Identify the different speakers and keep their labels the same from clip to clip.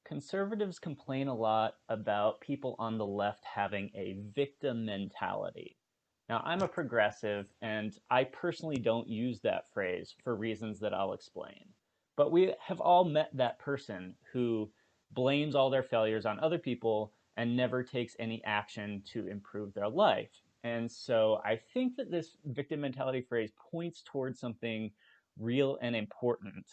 Speaker 1: Conservatives complain a lot about people on the left having a victim mentality. Now, I'm a progressive, and I personally don't use that phrase for reasons that I'll explain. But we have all met that person who blames all their failures on other people and never takes any action to improve their life. And so I think that this victim mentality phrase points towards something real and important.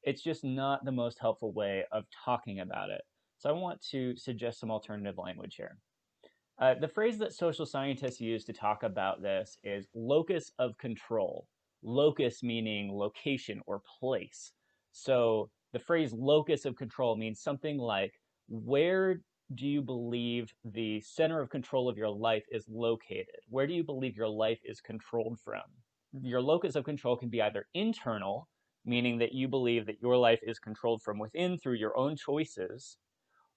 Speaker 1: It's just not the most helpful way of talking about it. So I want to suggest some alternative language here. The phrase that social scientists use to talk about this is locus of control. Locus meaning location or place. So the phrase locus of control means something like, where do you believe the center of control of your life is located? Where do you believe your life is controlled from? Your locus of control can be either internal, meaning that you believe that your life is controlled from within through your own choices,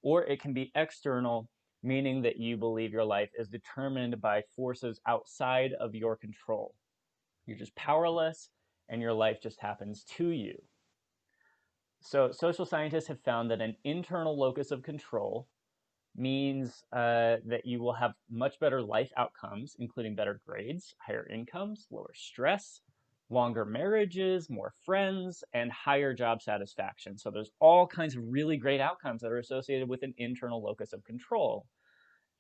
Speaker 1: or it can be external, meaning that you believe your life is determined by forces outside of your control. You're just powerless, and your life just happens to you. So social scientists have found that an internal locus of control means that you will have much better life outcomes, including better grades, higher incomes, lower stress, longer marriages, more friends, and higher job satisfaction. So there's all kinds of really great outcomes that are associated with an internal locus of control.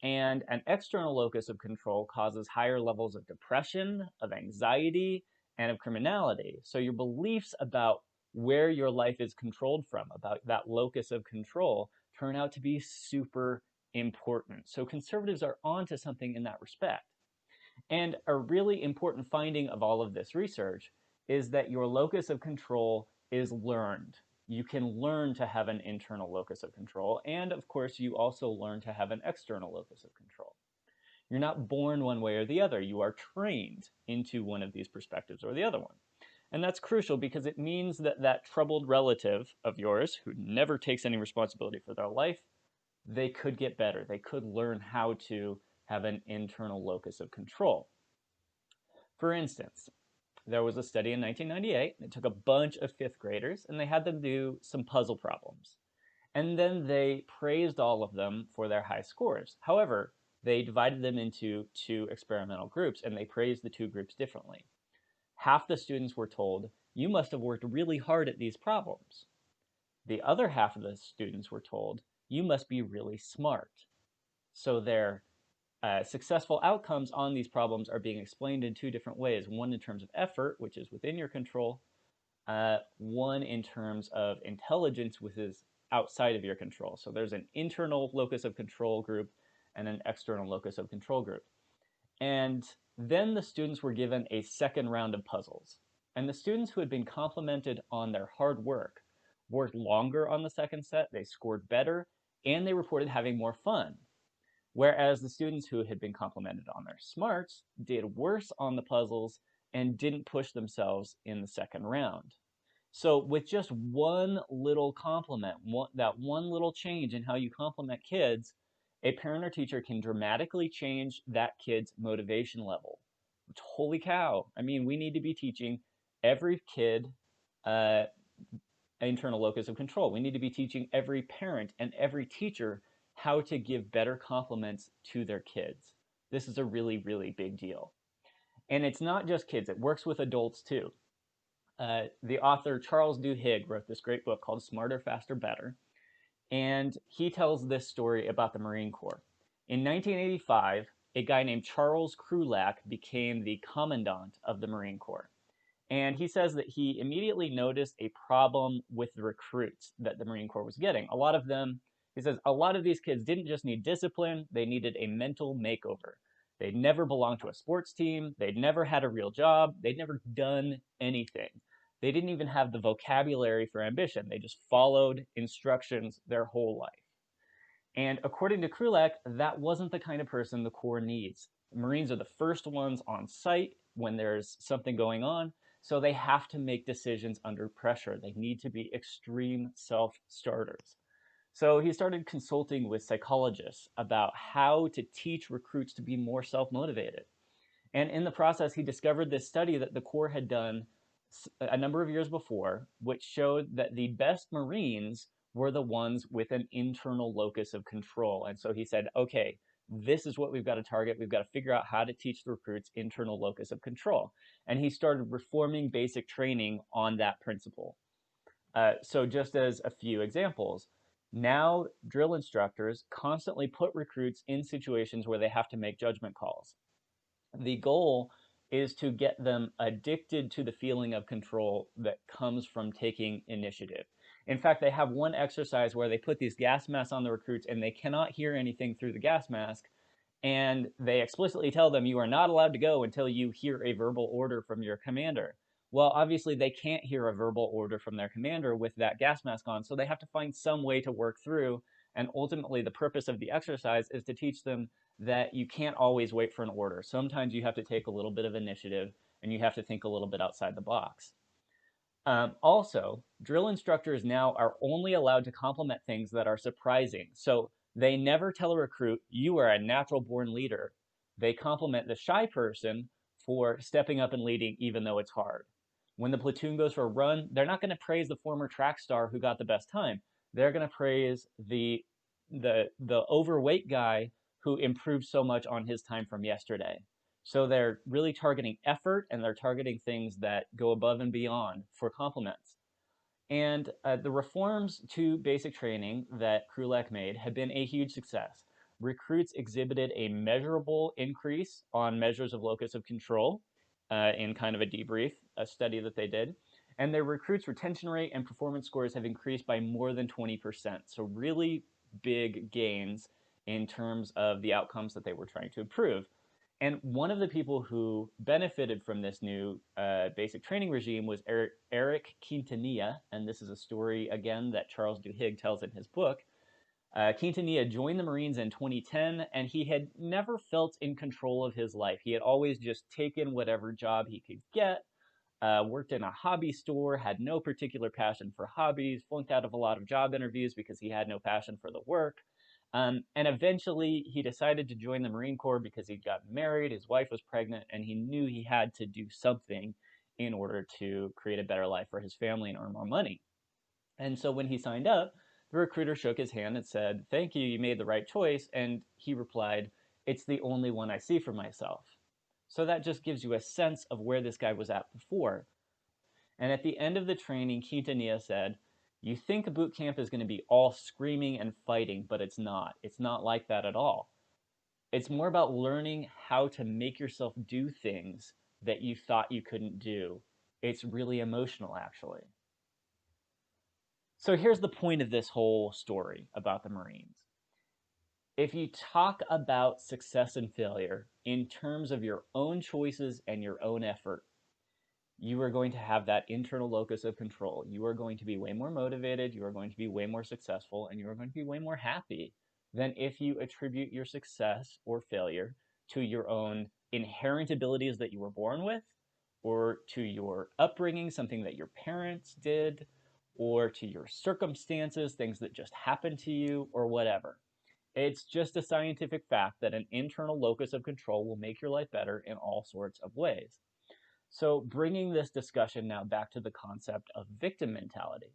Speaker 1: And an external locus of control causes higher levels of depression, of anxiety, and of criminality. So your beliefs about where your life is controlled from, about that locus of control, turn out to be super important. So conservatives are onto something in that respect. And a really important finding of all of this research is that your locus of control is learned. You can learn to have an internal locus of control, and of course, you also learn to have an external locus of control. You're not born one way or the other. You are trained into one of these perspectives or the other one. And that's crucial because it means that that troubled relative of yours who never takes any responsibility for their life, they could get better. They could learn how to have an internal locus of control. For instance, there was a study in 1998 that took a bunch of fifth graders and they had them do some puzzle problems. And then they praised all of them for their high scores. However, they divided them into two experimental groups and they praised the two groups differently. Half the students were told, you must have worked really hard at these problems. The other half of the students were told, you must be really smart. So their successful outcomes on these problems are being explained in two different ways. One in terms of effort, which is within your control. One in terms of intelligence, which is outside of your control. So there's an internal locus of control group and an external locus of control group. And then the students were given a second round of puzzles. And the students who had been complimented on their hard work worked longer on the second set, they scored better, and they reported having more fun. Whereas the students who had been complimented on their smarts did worse on the puzzles and didn't push themselves in the second round. So with just one little compliment, that one little change in how you compliment kids, a parent or teacher can dramatically change that kid's motivation level. Which, holy cow. I mean, we need to be teaching every kid internal locus of control. We need to be teaching every parent and every teacher how to give better compliments to their kids. This is a really, really big deal. And it's not just kids, it works with adults too. The author Charles Duhigg wrote this great book called Smarter, Faster, Better. And he tells this story about the Marine Corps. In 1985, a guy named Charles Krulak became the commandant of the Marine Corps. And he says that he immediately noticed a problem with the recruits that the Marine Corps was getting. A lot of them, he says, a lot of these kids didn't just need discipline, they needed a mental makeover. They'd never belonged to a sports team, they'd never had a real job, they'd never done anything. They didn't even have the vocabulary for ambition. They just followed instructions their whole life. And according to Krulak, that wasn't the kind of person the Corps needs. Marines are the first ones on site when there's something going on, so they have to make decisions under pressure. They need to be extreme self-starters. So he started consulting with psychologists about how to teach recruits to be more self-motivated. And in the process, he discovered this study that the Corps had done a number of years before, which showed that the best Marines were the ones with an internal locus of control. And so he said, okay, this is what we've got to target. We've got to figure out how to teach the recruits internal locus of control. And he started reforming basic training on that principle. So just as a few examples, now drill instructors constantly put recruits in situations where they have to make judgment calls. The goal is to get them addicted to the feeling of control that comes from taking initiative. In fact, they have one exercise where they put these gas masks on the recruits and they cannot hear anything through the gas mask. And they explicitly tell them you are not allowed to go until you hear a verbal order from your commander. Well, obviously, they can't hear a verbal order from their commander with that gas mask on, so they have to find some way to work through. And ultimately, the purpose of the exercise is to teach them that you can't always wait for an order. Sometimes you have to take a little bit of initiative and you have to think a little bit outside the box. Also, drill instructors now are only allowed to compliment things that are surprising. So they never tell a recruit, you are a natural born leader. They compliment the shy person for stepping up and leading even though it's hard. When the platoon goes for a run, they're not going to praise the former track star who got the best time. They're going to praise the overweight guy who improved so much on his time from yesterday. So they're really targeting effort and they're targeting things that go above and beyond for compliments. And the reforms to basic training that Krulak made have been a huge success. Recruits exhibited a measurable increase on measures of locus of control in kind of a debrief, a study that they did. And their recruits' retention rate and performance scores have increased by more than 20%. So really big gains in terms of the outcomes that they were trying to improve. And one of the people who benefited from this new basic training regime was Eric Quintanilla, and this is a story, again, that Charles Duhigg tells in his book. Quintanilla joined the Marines in 2010, and he had never felt in control of his life. He had always just taken whatever job he could get, worked in a hobby store, had no particular passion for hobbies, flunked out of a lot of job interviews because he had no passion for the work. And eventually he decided to join the Marine Corps because he'd gotten married, his wife was pregnant, and he knew he had to do something in order to create a better life for his family and earn more money. And so when he signed up, the recruiter shook his hand and said, "Thank you, you made the right choice." And he replied, "It's the only one I see for myself." So that just gives you a sense of where this guy was at before. And at the end of the training, Quintanilla said, "You think a boot camp is going to be all screaming and fighting, but it's not. It's not like that at all. It's more about learning how to make yourself do things that you thought you couldn't do. It's really emotional, actually." So here's the point of this whole story about the Marines. If you talk about success and failure in terms of your own choices and your own effort, you are going to have that internal locus of control. You are going to be way more motivated, you are going to be way more successful, and you are going to be way more happy than if you attribute your success or failure to your own inherent abilities that you were born with, or to your upbringing, something that your parents did, or to your circumstances, things that just happened to you, or whatever. It's just a scientific fact that an internal locus of control will make your life better in all sorts of ways. So bringing this discussion now back to the concept of victim mentality.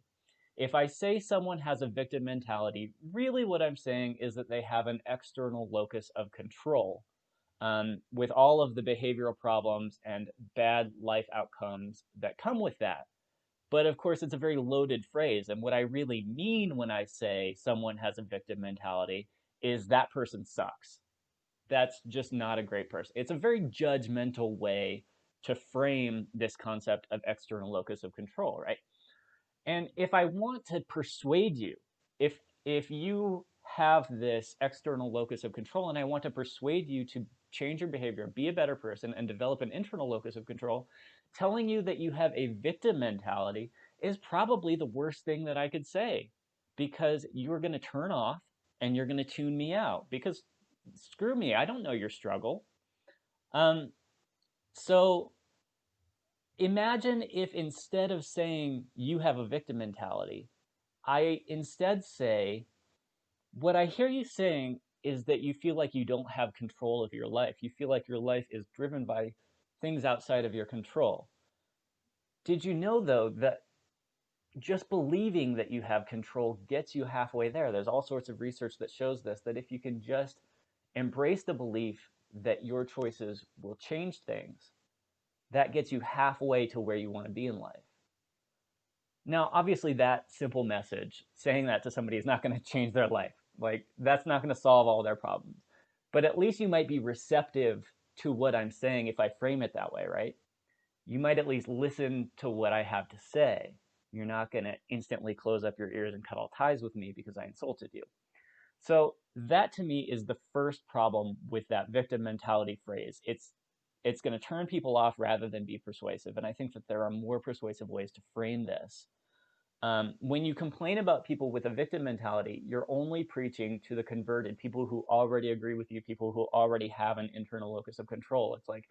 Speaker 1: If I say someone has a victim mentality, really what I'm saying is that they have an external locus of control with all of the behavioral problems and bad life outcomes that come with that. But of course, it's a very loaded phrase. And what I really mean when I say someone has a victim mentality is that person sucks. That's just not a great person. It's a very judgmental way to frame this concept of external locus of control, right? And if I want to persuade you, if you have this external locus of control and I want to persuade you to change your behavior, be a better person, and develop an internal locus of control, telling you that you have a victim mentality is probably the worst thing that I could say, because you're going to turn off and you're going to tune me out, because screw me, I don't know your struggle. So imagine if instead of saying you have a victim mentality, I instead say, what I hear you saying is that you feel like you don't have control of your life. You feel like your life is driven by things outside of your control. Did you know, though, that just believing that you have control gets you halfway there. There's all sorts of research that shows this, that if you can just embrace the belief that your choices will change things, that gets you halfway to where you want to be in life. Now, obviously, that simple message, saying that to somebody, is not going to change their life. Like, that's not going to solve all their problems. But at least you might be receptive to what I'm saying if I frame it that way, right? You might at least listen to what I have to say. You're not going to instantly close up your ears and cut all ties with me because I insulted you. So that to me is the first problem with that victim mentality phrase. It's going to turn people off rather than be persuasive. And I think that there are more persuasive ways to frame this. When you complain about people with a victim mentality, you're only preaching to the converted, people who already agree with you, people who already have an internal locus of control. It's like,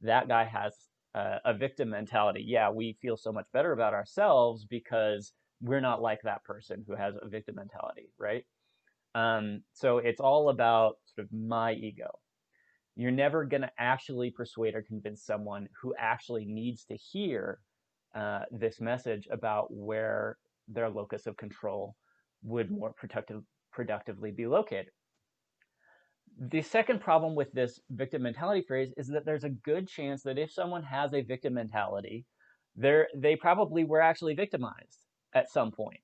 Speaker 1: that guy has a victim mentality. Yeah, we feel so much better about ourselves because we're not like that person who has a victim mentality, right? So it's all about sort of my ego. You're never going to actually persuade or convince someone who actually needs to hear this message about where their locus of control would more productively be located. The second problem with this victim mentality phrase is that there's a good chance that if someone has a victim mentality, they probably were actually victimized at some point.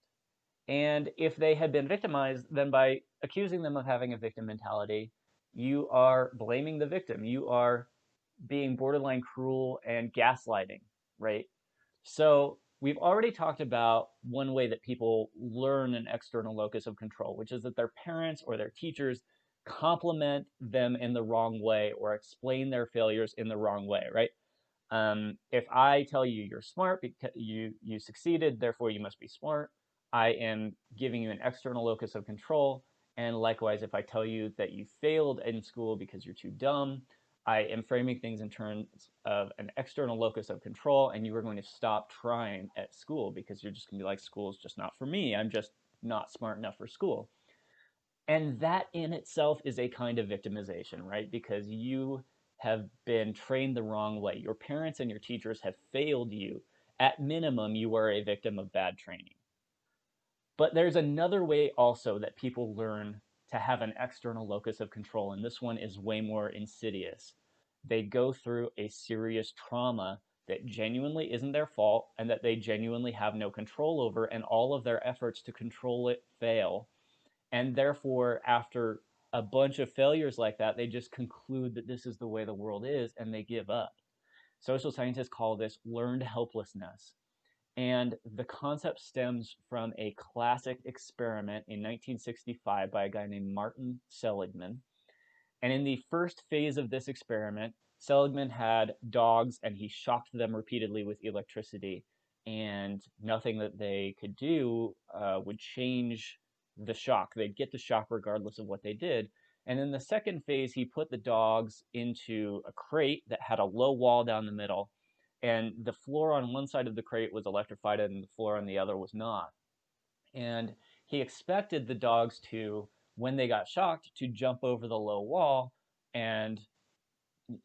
Speaker 1: And if they had been victimized, then by accusing them of having a victim mentality, you are blaming the victim. You are being borderline cruel and gaslighting, right? So we've already talked about one way that people learn an external locus of control, which is that their parents or their teachers compliment them in the wrong way or explain their failures in the wrong way, right? If I tell you you're smart because you succeeded, therefore you must be smart, I am giving you an external locus of control. And likewise, if I tell you that you failed in school because you're too dumb, I am framing things in terms of an external locus of control, and you are going to stop trying at school because you're just going to be like, school's just not for me. I'm just not smart enough for school. And that in itself is a kind of victimization, right? Because you have been trained the wrong way. Your parents and your teachers have failed you. At minimum, you are a victim of bad training. But there's another way also that people learn to have an external locus of control, and this one is way more insidious. They go through a serious trauma that genuinely isn't their fault and that they genuinely have no control over, and all of their efforts to control it fail. And therefore, after a bunch of failures like that, they just conclude that this is the way the world is and they give up. Social scientists call this learned helplessness. And the concept stems from a classic experiment in 1965 by a guy named Martin Seligman. And in the first phase of this experiment, Seligman had dogs and he shocked them repeatedly with electricity, and nothing that they could do would change the shock. They'd get the shock regardless of what they did. And in the second phase, he put the dogs into a crate that had a low wall down the middle, and the floor on one side of the crate was electrified and the floor on the other was not. And he expected the dogs to, when they got shocked, to jump over the low wall, and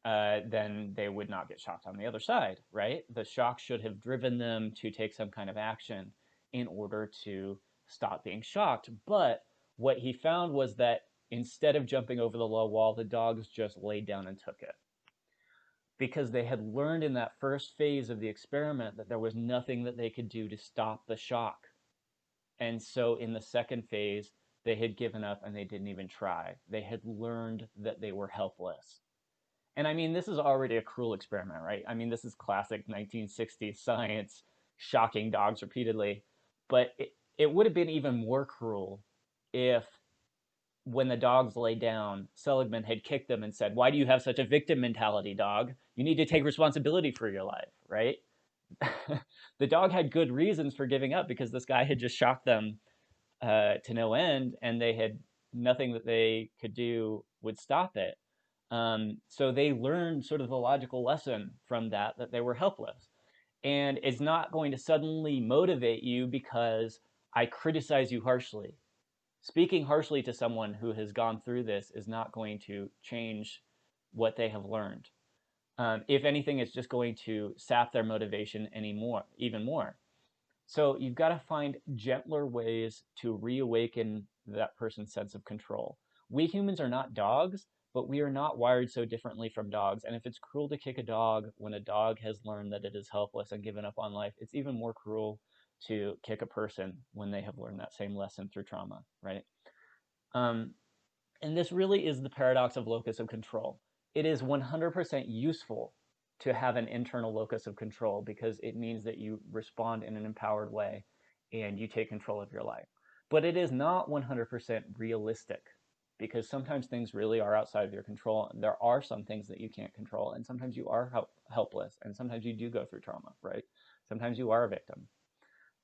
Speaker 1: then they would not get shocked on the other side, right? The shock should have driven them to take some kind of action in order to stop being shocked. But what he found was that instead of jumping over the low wall, the dogs just laid down and took it. Because they had learned in that first phase of the experiment that there was nothing that they could do to stop the shock. And so in the second phase, they had given up and they didn't even try. They had learned that they were helpless. And I mean, this is already a cruel experiment, right? I mean, this is classic 1960s science, shocking dogs repeatedly. But it would have been even more cruel if, when the dogs lay down, Seligman had kicked them and said, "Why do you have such a victim mentality, dog? You need to take responsibility for your life," right? The dog had good reasons for giving up because this guy had just shocked them to no end, and they had nothing that they could do would stop it. So they learned sort of the logical lesson from that, that they were helpless. And it's not going to suddenly motivate you because I criticize you harshly. Speaking harshly to someone who has gone through this is not going to change what they have learned. If anything, it's just going to sap their motivation even more. So you've got to find gentler ways to reawaken that person's sense of control. We humans are not dogs, but we are not wired so differently from dogs. And if it's cruel to kick a dog when a dog has learned that it is helpless and given up on life, it's even more cruel to kick a person when they have learned that same lesson through trauma, right? Um, and this really is the paradox of locus of control. It is 100% useful to have an internal locus of control because it means that you respond in an empowered way and you take control of your life. But it is not 100% realistic because sometimes things really are outside of your control. And there are some things that you can't control, and sometimes you are helpless, and sometimes you do go through trauma, right? Sometimes you are a victim.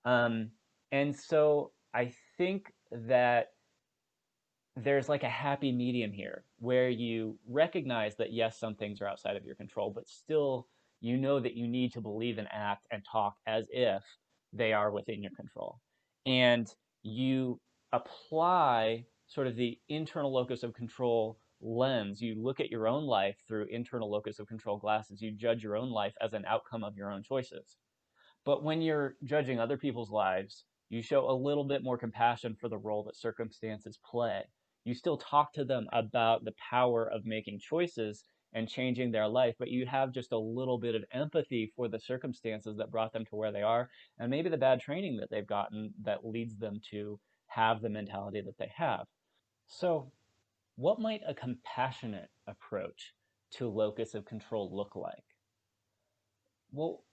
Speaker 1: Um, and so I think that there's like a happy medium here where you recognize that yes, some things are outside of your control, but still you know that you need to believe and act and talk as if they are within your control. And you apply sort of the internal locus of control lens. You look at your own life through internal locus of control glasses. You judge your own life as an outcome of your own choices. But when you're judging other people's lives, you show a little bit more compassion for the role that circumstances play. You still talk to them about the power of making choices and changing their life, but you have just a little bit of empathy for the circumstances that brought them to where they are, and maybe the bad training that they've gotten that leads them to have the mentality that they have. So, what might a compassionate approach to locus of control look like? Well,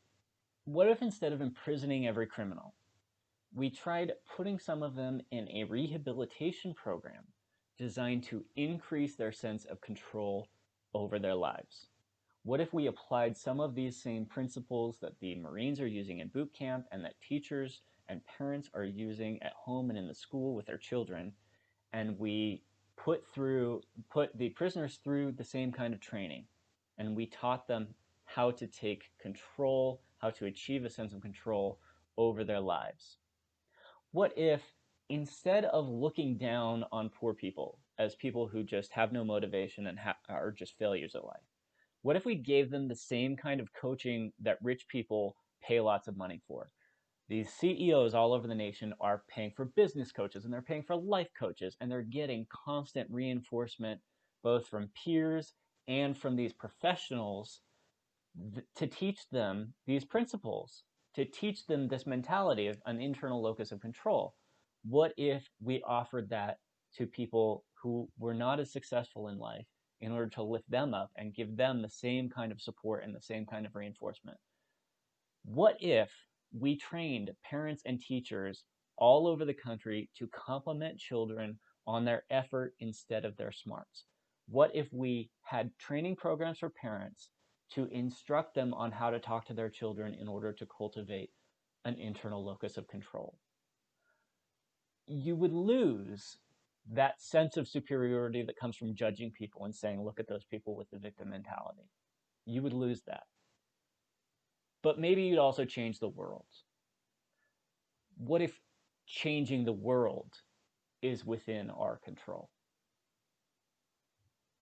Speaker 1: what if instead of imprisoning every criminal, we tried putting some of them in a rehabilitation program designed to increase their sense of control over their lives? What if we applied some of these same principles that the Marines are using in boot camp and that teachers and parents are using at home and in the school with their children, and we put the prisoners through the same kind of training, and we taught them how to take control, how to achieve a sense of control over their lives? What if instead of looking down on poor people as people who just have no motivation and are just failures at life, what if we gave them the same kind of coaching that rich people pay lots of money for? These CEOs all over the nation are paying for business coaches and they're paying for life coaches, and they're getting constant reinforcement both from peers and from these professionals to teach them these principles, to teach them this mentality of an internal locus of control. What if we offered that to people who were not as successful in life in order to lift them up and give them the same kind of support and the same kind of reinforcement? What if we trained parents and teachers all over the country to compliment children on their effort instead of their smarts? What if we had training programs for parents to instruct them on how to talk to their children in order to cultivate an internal locus of control? You would lose that sense of superiority that comes from judging people and saying, look at those people with the victim mentality. You would lose that. But maybe you'd also change the world. What if changing the world is within our control?